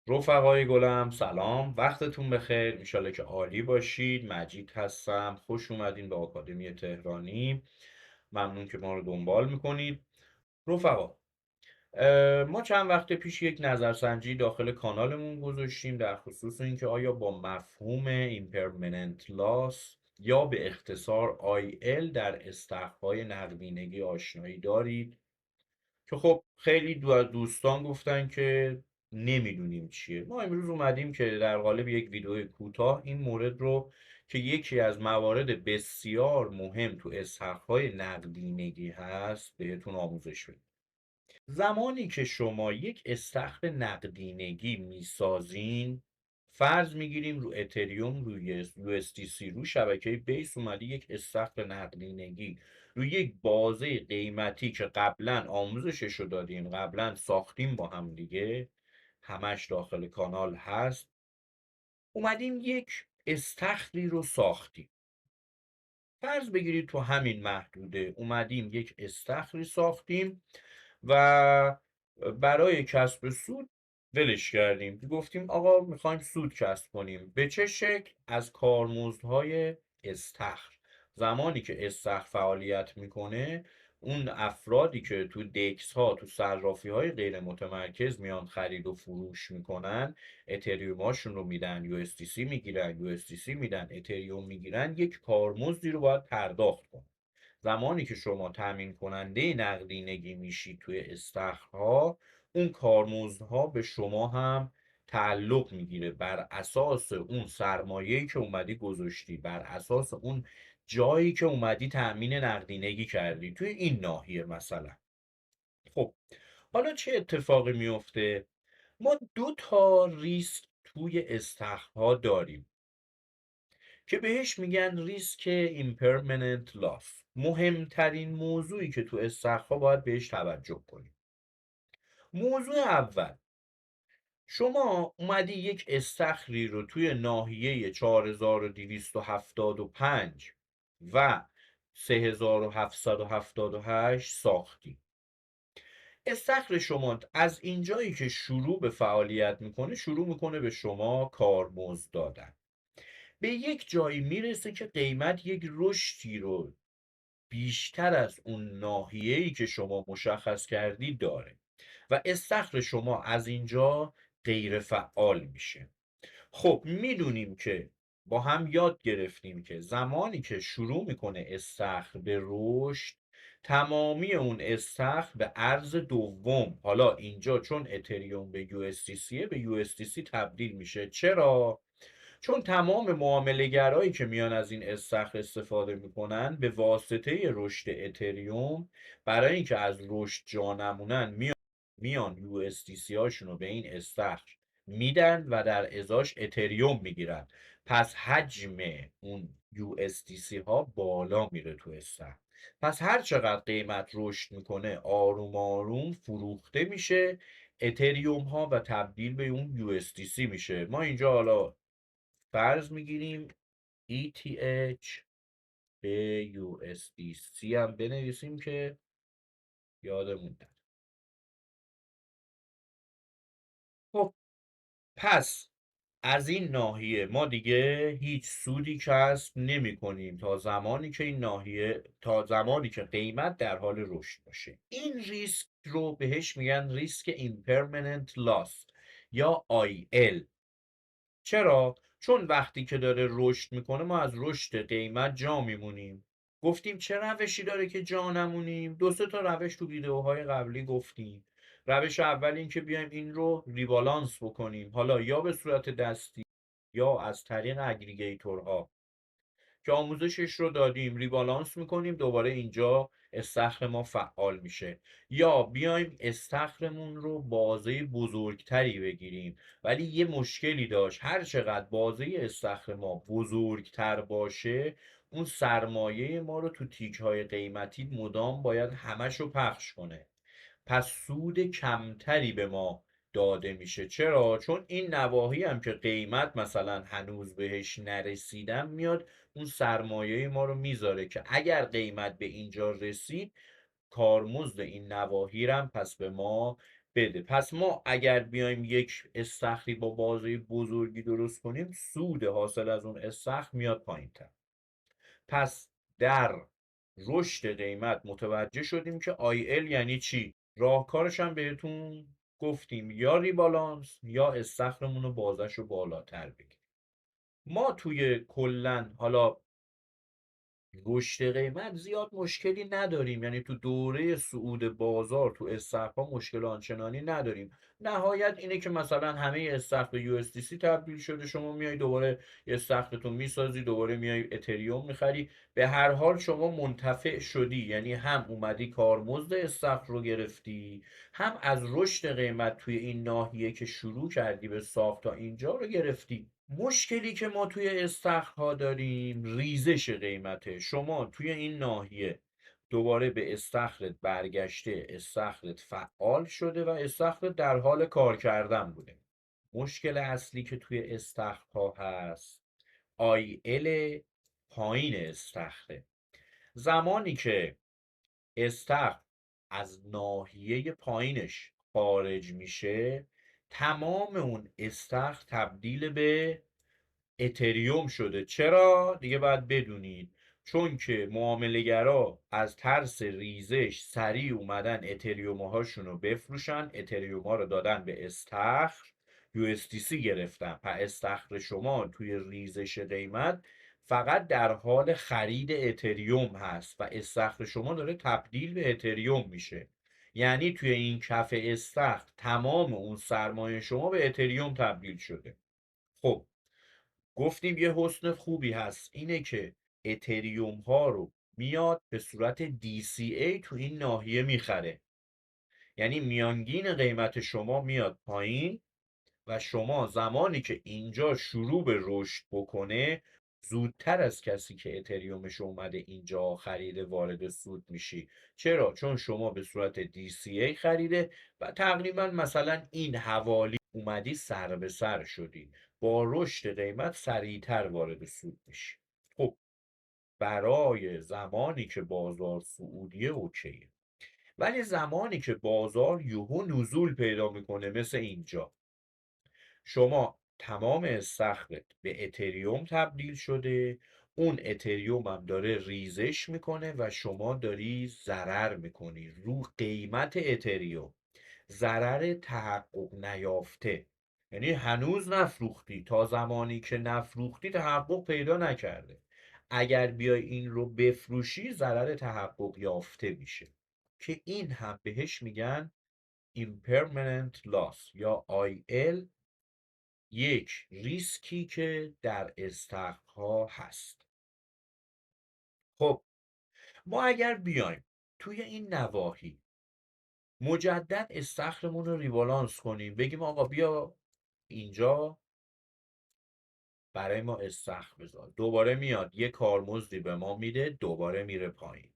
رفقای گلم سلام، وقتتون بخیر. انشالله که عالی باشید. مجید هستم، خوش اومدین به آکادمی تهرانی. ممنون که ما رو دنبال میکنید. رفقا، ما چند وقت پیش یک نظرسنجی داخل کانالمون گذاشتیم در خصوص اینکه آیا با مفهوم Impermanent Loss یا به اختصار IL در استخرهای نقدینگی آشنایی دارید؟ که خب خیلی دوستان گفتن که نمیدونیم چیه. ما امروز اومدیم که در قالب یک ویدیو کوتاه این مورد رو که یکی از موارد بسیار مهم تو اسحاق‌های نقدینگی هست بهتون آموزش بدیم. زمانی که شما یک استخر نقدینگی میسازین، فرض میگیریم رو اتریوم، روی USDC، رو شبکه بیس اومدی یک استخر نقدینگی رو یک بازه قیمتی که قبلا آموزشش رو دادیم، قبلا ساختیم با هم دیگه، همش داخل کانال هست. اومدیم یک استخری رو ساختیم. فرض بگیرید تو همین محدوده اومدیم یک استخری ساختیم و برای کسب سود ولش کردیم. گفتیم آقا میخوایم سود کسب کنیم. به چه شکل؟ از کارمزدهای استخر. زمانی که استخر فعالیت میکنه، اون افرادی که تو دکس ها، تو صرافی های غیر متمرکز میان خرید و فروش میکنن، اتریوم هاشون رو میدن، USDC میگیرن، USDC میدن، اتریوم میگیرن، یک کارمزدی رو باید پرداخت کنن. زمانی که شما تامین کننده نقدینگی میشید توی استخرها، اون کارمزدها به شما هم تعلق میگیره بر اساس اون سرمایه‌ای که اومدی گذاشتی، بر اساس اون جایی که اومدی تأمین نقدینگی کردی توی این ناحیه مثلا. خب حالا چه اتفاقی میفته؟ ما دو تا ریسک توی استخرها داریم که بهش میگن ریسک ایمپرمننت لاس. مهمترین موضوعی که تو استخرها باید بهش توجه کنیم. موضوع اول، شما اومدی یک استخری رو توی ناحیه 4275 و 3778 ساختی. استخر شما از اینجایی که شروع به فعالیت میکنه، شروع میکنه به شما کارمزد دادن. به یک جایی میرسه که قیمت یک رشدی رو بیشتر از اون ناحیه‌ای که شما مشخص کردی داره و استخر شما از اینجا غیر فعال میشه. خب میدونیم که با هم یاد گرفتیم که زمانی که شروع میکنه استخر به رشد، تمامی اون استخر به ارز دوم، حالا اینجا چون اتریوم به USDC به USDC تبدیل میشه. چرا؟ چون تمام معامله‌گرایی که میان از این استخر استفاده میکنن به واسطه رشد اتریوم، برای اینکه از رشد جا نمونن، میان USDC هاشون رو به این استخر میدن و در ازاش اتریوم میگیرن. پس حجم اون USDC ها بالا میره تو استخر. پس هر چقدر قیمت رشد میکنه، آروم آروم فروخته میشه اتریوم ها و تبدیل به اون USDC میشه. ما اینجا حالا فرض میگیریم ETH به USDC هم بنویسیم که یادمون نره. خب پس از این ناحیه ما دیگه هیچ سودی کسب نمی کنیم تا زمانی که قیمت در حال رشد باشه. این ریسک رو بهش میگن ریسک Impermanent Loss یا IL. چرا؟ چون وقتی که داره رشد میکنه ما از رشد قیمت جا میمونیم. گفتیم چه روشی داره که جا نمونیم؟ دو سه تا روش تو ویدیوهای قبلی گفتیم. روش اول این که بیایم این رو ریبالانس بکنیم، حالا یا به صورت دستی یا از طریق اگریگیتورها که آموزشش رو دادیم. ریبالانس میکنیم، دوباره اینجا استخر ما فعال میشه. یا بیایم استخرمون رو بازه بزرگتری بگیریم، ولی یه مشکلی داشت، هر چقدر بازه استخر ما بزرگتر باشه، اون سرمایه ما رو تو تیک های قیمتی مدام باید همش رو پخش کنه. پس سود کمتری به ما داده میشه. چرا؟ چون این نواحی هم که قیمت مثلا هنوز بهش نرسیدن، میاد اون سرمایه ما رو میذاره که اگر قیمت به اینجا رسید، کارمزد این نواحی هم پس به ما بده. پس ما اگر بیایم یک استخری با بازه بزرگی درست کنیم، سود حاصل از اون استخر میاد پایین تر. پس در رشد قیمت متوجه شدیم که IL یعنی چی؟ راهکارش هم بهتون گفتیم، یا ریبالانس یا استخرمون رو بازش رو بالاتر بگیریم. ما توی کلن حالا رشد قیمت زیاد مشکلی نداریم، یعنی تو دوره صعود بازار تو استخرها مشکل آنچنانی نداریم. نهایت اینه که مثلا همه استخر به USDC تبدیل شده، شما میای دوباره استخرتون میسازی، دوباره میای اتریوم میخری، به هر حال شما منتفع شدی، یعنی هم اومدی کارمزد استخر رو گرفتی، هم از رشد قیمت توی این ناحیه که شروع کردی به ساخت تا اینجا رو گرفتی. مشکلی که ما توی استخرها داریم ریزش قیمته. شما توی این ناحیه دوباره به استخرت برگشته، استخرت فعال شده و استخرت در حال کار کردن بوده. مشکل اصلی که توی استخرها هست IL پایین استخره. زمانی که استخر از ناحیه پایینش خارج میشه، تمام اون استخر تبدیل به اتریوم شده. چرا؟ دیگه باید بدونید، چون که معامله‌گرا از ترس ریزش سریع اومدن اتریوم هاشون رو بفروشن، اتریوم ها رو دادن به استخر، USDC گرفتن. و استخر شما توی ریزش قیمت فقط در حال خرید اتریوم هست و استخر شما داره تبدیل به اتریوم میشه. یعنی توی این کف استخر تمام اون سرمایه شما به اتریوم تبدیل شده. خب گفتیم یه حسن خوبی هست اینه که اتریوم ها رو میاد به صورت DCA تو این ناحیه میخره، یعنی میانگین قیمت شما میاد پایین و شما زمانی که اینجا شروع به رشد بکنه زودتر از کسی که اتریومش اومده اینجا خریده وارد سود میشی. چرا؟ چون شما به صورت DCA خریده و تقریبا مثلا این حوالی اومدی سر به سر شدی، با رشد قیمت سریعتر وارد سود میشی. خب برای زمانی که بازار سعودیه اوکیه، ولی زمانی که بازار یهو نزول پیدا میکنه مثل اینجا، شما تمام استخرت به اتریوم تبدیل شده، اون اتریوم هم داره ریزش میکنه و شما داری ضرر میکنی رو قیمت اتریوم، ضرر تحقق نیافته. یعنی هنوز نفروختی، تا زمانی که نفروختی تحقق پیدا نکرده. اگر بیای این رو بفروشی ضرر تحقق یافته میشه، که این هم بهش میگن impermanent loss یا IL، یک ریسکی که در استخرها هست. خب ما اگر بیایم توی این نواحی مجدد استخرمون رو ریبالانس کنیم، بگیم آقا بیا اینجا برای ما استخر بذار، دوباره میاد یه کارمزدی به ما میده، دوباره میره پایین،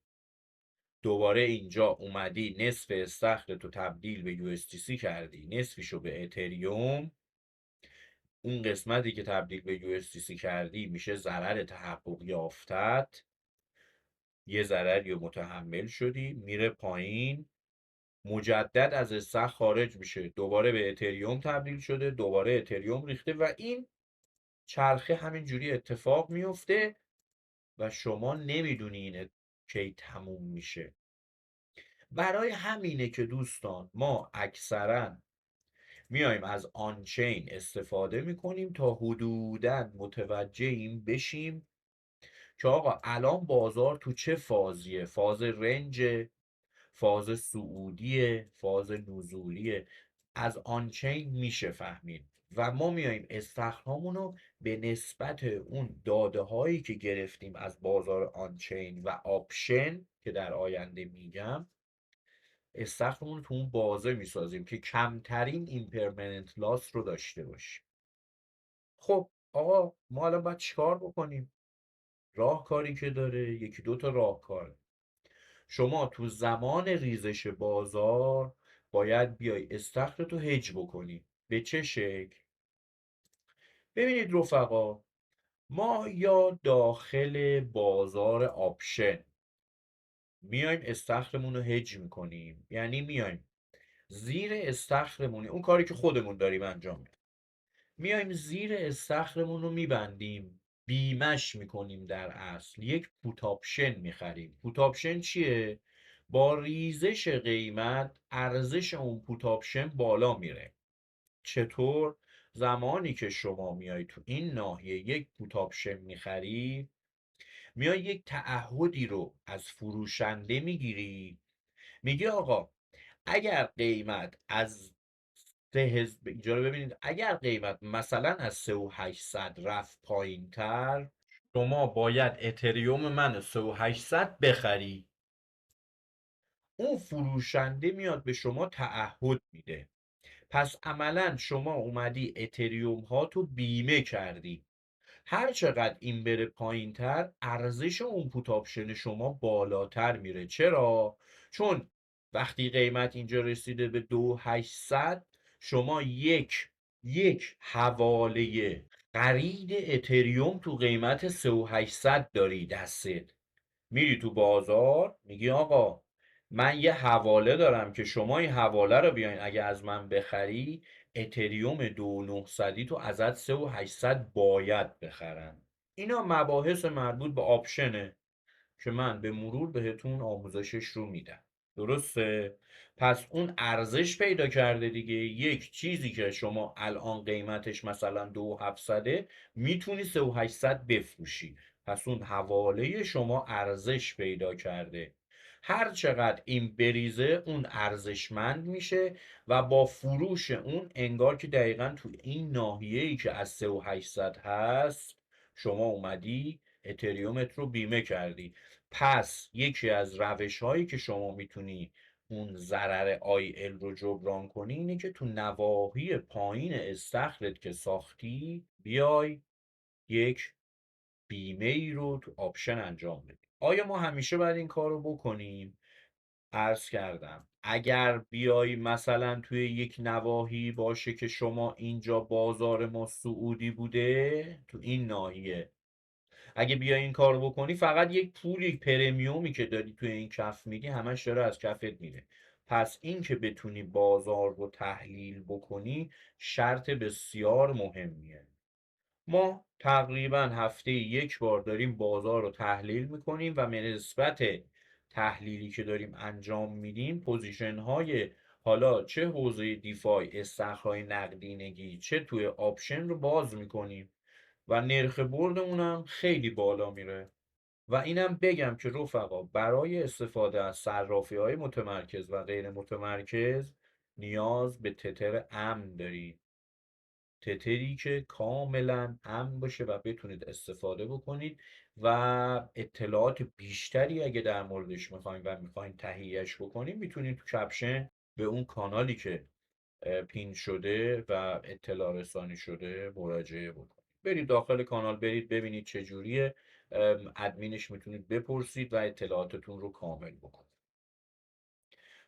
دوباره اینجا اومدی نصف استخر تو تبدیل به USDC کردی، نصفشو به اتریوم، اون قسمتی که تبدیل به USDC کردی میشه ضرر تحقق یافتت، یه ضرری رو متحمل شدی، میره پایین، مجدد از استخر خارج میشه، دوباره به اتریوم تبدیل شده، دوباره اتریوم ریخته و این چرخه همینجوری اتفاق میفته و شما نمیدونی این کی تموم میشه. برای همینه که دوستان ما اکثرا میایم از آنچین استفاده میکنیم تا حدوداً متوجه این بشیم که آقا الان بازار تو چه فازیه، فاز رنج، فاز صعودیه، فاز نزولیه. از آنچین میشه فهمید و ما میایم استخرامون رو به نسبت اون داده هایی که گرفتیم از بازار آنچین و آپشن که در آینده میگم، استخرمون رو تو اون بازه میسازیم که کمترین ایمپرمننت لاس رو داشته باشیم. خب آقا ما الان باید چیکار بکنیم؟ راهکاری که داره یکی دو تا راهکار. شما تو زمان ریزش بازار باید بیای استخرتو هج بکنی. به چه شکل؟ ببینید رفقا، ما یا داخل بازار آپشن میایم استخرمون رو هج میکنیم، یعنی میایم زیر استخرمونی، اون کاری که خودمون داریم انجام میدیم، میایم زیر استخرمون رو میبندیم، بیمش میکنیم. در اصل یک پوت آپشن میخریم. پوت آپشن چیه؟ با ریزش قیمت ارزش اون پوت آپشن بالا میره. چطور؟ زمانی که شما میای تو این ناحیه یک پوت آپشن میخری، میای یک تعهدی رو از فروشنده میگیری، میگی آقا اگر قیمت از اینجا رو ببینید، اگر قیمت مثلا از 3800 رفت پایین تر، شما باید اتریوم من 3800 بخری. اون فروشنده میاد به شما تعهد میده. پس عملا شما اومدی اتریوم ها تو بیمه کردی. هر چقدر این بره پایین تر، ارزش اون پوت آپشن شما بالاتر میره. چرا؟ چون وقتی قیمت اینجا رسیده به 2800، شما یک حواله خرید اتریوم تو قیمت 3800 داری دستت. میری تو بازار میگی آقا من یه حواله دارم که شما این حواله رو بیاین اگه از من بخری، اتریوم 2900 تو ازت 3800 باید بخرن. اینا مباحث مربوط به آپشنه که من به مرور بهتون آموزشش رو میدم. درسته؟ پس اون ارزش پیدا کرده دیگه. یک چیزی که شما الان قیمتش مثلا 2700، میتونی 3800 بفروشی. پس اون حواله شما ارزش پیدا کرده. هر چقدر این بریزه اون ارزشمند میشه و با فروش اون انگار که دقیقا تو این ناحیه‌ای که از 3800 هست، شما اومدی اتریومت رو بیمه کردی. پس یکی از روش هایی که شما میتونی اون ضرر ال رو جبران کنی اینه که تو نواحی پایین استخرت که ساختی، بیای یک بیمه ای رو تو آپشن انجام بدی. آیا ما همیشه باید این کار رو بکنیم؟ عرض کردم اگر بیای مثلا توی یک نواحی باشه که شما اینجا بازار ما سعودی بوده، تو این ناحیه اگه بیای این کارو بکنی، فقط یک پولی پرمیومی که داری توی این کف میدی همش داره از کفت میره. پس این که بتونی بازار رو تحلیل بکنی شرط بسیار مهمیه. ما تقریبا هفته یک بار داریم بازار رو تحلیل میکنیم و به نسبت تحلیلی که داریم انجام میدیم، پوزیشن های حالا چه حوزه دیفای، استخرهای نقدینگی، چه توی آپشن رو باز میکنیم و نرخ بردمون هم خیلی بالا میره. و اینم بگم که رفقا برای استفاده از صرافی های متمرکز و غیر متمرکز نیاز به تتر امن دارید. تتری که کاملا امن باشه و بتونید استفاده بکنید و اطلاعات بیشتری اگه در موردش میخواین و میخواین تهیهش بکنید، میتونید تو کپشن به اون کانالی که پین شده و اطلاع رسانی شده مراجعه بکنید. برید داخل کانال، برید ببینید چجوریه، ادمینش میتونید بپرسید و اطلاعاتتون رو کامل بکنید.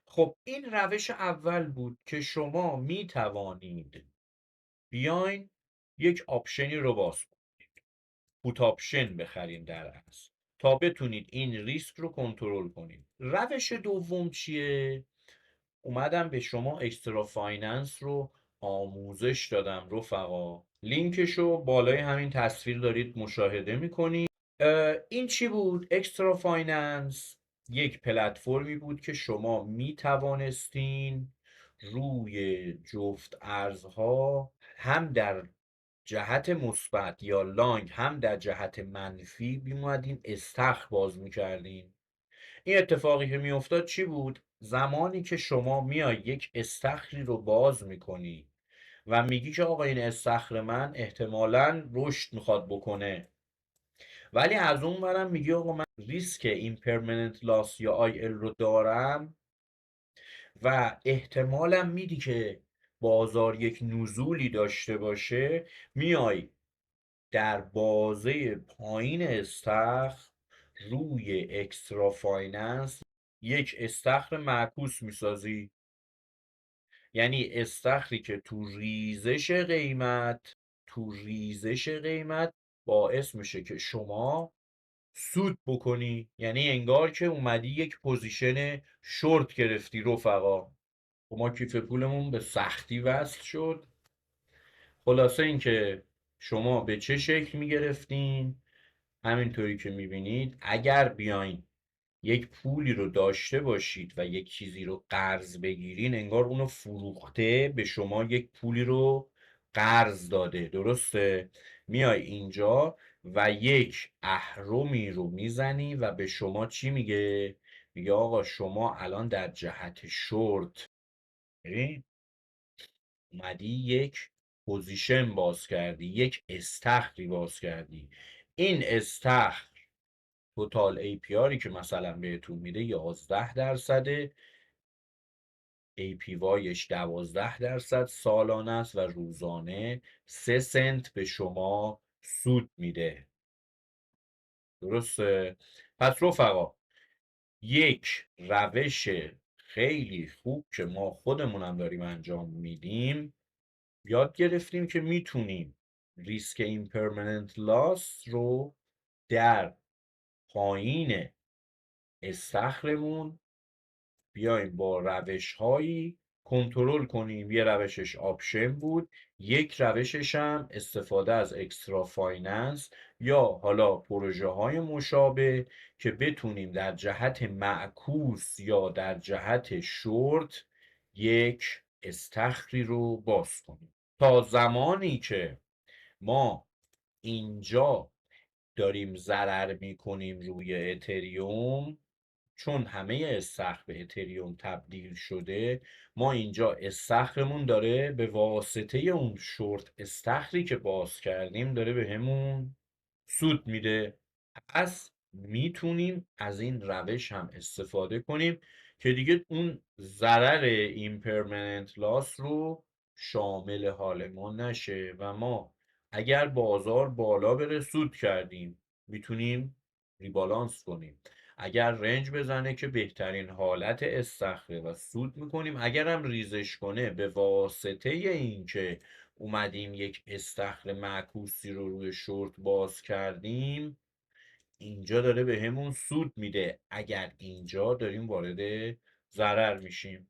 خب این روش اول بود که شما میتوانید بیاین یک آپشنی رو باز کنید، پوت آپشن بخرین در اصل، تا بتونید این ریسک رو کنترل کنید. روش دوم چیه؟ اومدم به شما اکسترا فایننس رو آموزش دادم رفقا. لینکشو بالای همین تصویر دارید مشاهده میکنید. این چی بود؟ اکسترا فایننس یک پلتفرمی بود که شما می توانستین روی جفت ارزها هم در جهت مثبت یا لانگ هم در جهت منفی بیمودین استخر باز میکردین. این اتفاقی که میافتاد چی بود؟ زمانی که شما میای یک استخری رو باز میکنی و میگی که آقا این استخر من احتمالاً رشد میخواد بکنه، ولی از اون برم میگی آقا من ریسک این پرمننت لاس یا ال رو دارم و احتمالم میدی که بازار یک نزولی داشته باشه، میای در بازه پایین استخر روی اکسترا فایننس یک استخر معکوس میسازی. یعنی استخری که تو ریزش قیمت باعث میشه که شما سود بکنی. یعنی انگار که اومدی یک پوزیشن شورت گرفتی رفقا. ما کیف پولمون به سختی وصل شد. خلاصه اینکه شما به چه شکل میگرفتین؟ همینطوری که میبینید اگر بیاین یک پولی رو داشته باشید و یک چیزی رو قرض بگیرین، انگار اونو فروخته به شما یک پولی رو قرض داده. درسته؟ میای اینجا و یک اهرمی رو میزنی و به شما چی میگه؟ میگه آقا شما الان در جهت شورت اومدی یک پوزیشن باز کردی، یک استخری باز کردی. این استخر توتال ای پی آری که مثلا بهتون میده 11%، ای پی وایش 12% سالانه است و روزانه 3 سنت به شما سود میده. درسته؟ پس رفقا، یک روش خیلی خوب که ما خودمونم داریم انجام میدیم، یاد گرفتیم که میتونیم ریسک ایمپرمننت لاس رو در پایین استخرمون بیایم با روش هایی کنترل کنیم. یه روشش آپشن بود، یک روشش هم استفاده از اکسترا فایننس یا حالا پروژه های مشابه که بتونیم در جهت معکوس یا در جهت شورت یک استخری رو باز کنیم. تا زمانی که ما اینجا داریم ضرر میکنیم روی اتریوم، چون همه استخر به اتریوم تبدیل شده، ما اینجا استخرمون داره به واسطه اون شورت استخری که باز کردیم داره به همون سود میده. پس میتونیم از این روش هم استفاده کنیم که دیگه اون ضرر ایمپرمننت لاس رو شامل حال ما نشه و ما اگر بازار بالا بره سود کردیم میتونیم ریبالانس کنیم. اگر رنج بزنه که بهترین حالت استخره و سود میکنیم. اگر هم ریزش کنه به واسطه این که اومدیم یک استخر معکوسی رو روی شورت باز کردیم، اینجا داره به همون سود میده. اگر اینجا داریم وارد ضرر میشیم.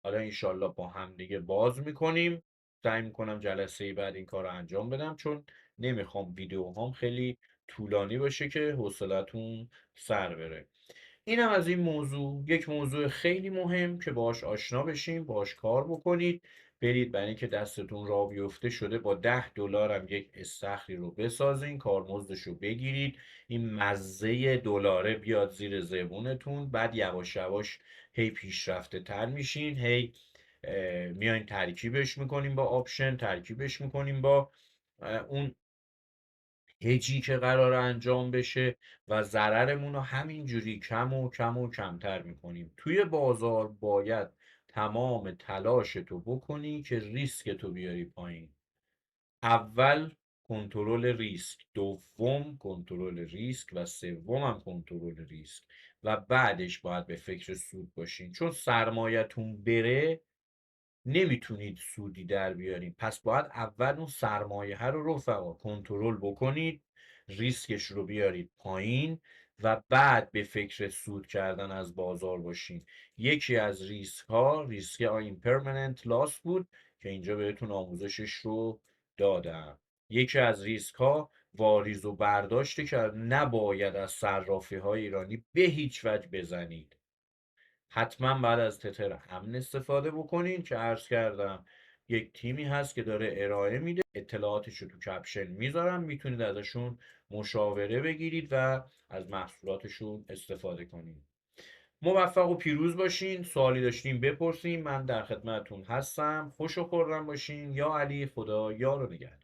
حالا انشالله با هم دیگه باز میکنیم. سعی میکنم جلسه بعد این کار رو انجام بدم، چون نمیخوام ویدیو هم خیلی طولانی باشه که حوصلتون سر بره. اینم از این موضوع. یک موضوع خیلی مهم که باهاش آشنا بشیم، باهاش کار بکنید. برید برای اینکه دستتون را بیفته شده با $10 هم یک استخری رو بسازین، کارمزدش رو بگیرید، این مزه دلاره بیاد زیر زبونتون. بعد یواش یواش هی پیشرفته تر میشین، هی میاین ترکیبش میکنیم با آپشن، ترکیبش میکنیم با اون هجی که قرار انجام بشه و ضررمون رو همینجوری کم و کم و کمتر میکنیم. توی بازار باید تمام تلاش تو بکنی که ریسک تو بیاری پایین. اول کنترل ریسک، دوم کنترل ریسک و سومم کنترل ریسک و بعدش باید به فکر سود باشین. چون سرمایه‌تون بره نمیتونید سودی در بیارید. پس باید اول اون سرمایه رو رفقا کنترل بکنید، ریسکش رو بیارید پایین و بعد به فکر سود کردن از بازار باشین. یکی از ریسک ایمپرمننت لاس بود که اینجا بهتون آموزشش رو دادم. یکی از ریسک ها واریز و برداشته که نباید از صرافی های ایرانی به هیچ وجه بزنید. حتما بعد از تتر امن استفاده بکنین که عرض کردم یک تیمی هست که داره ارائه میده، اطلاعاتش رو تو کپشن میذارم، میتونید ازشون مشاوره بگیرید و از محصولاتشون استفاده کنید. موفق و پیروز باشین. سوالی داشتین بپرسین، من در خدمتتون هستم. خوش و خورم باشین. یا علی، خدا یار و نگهدار.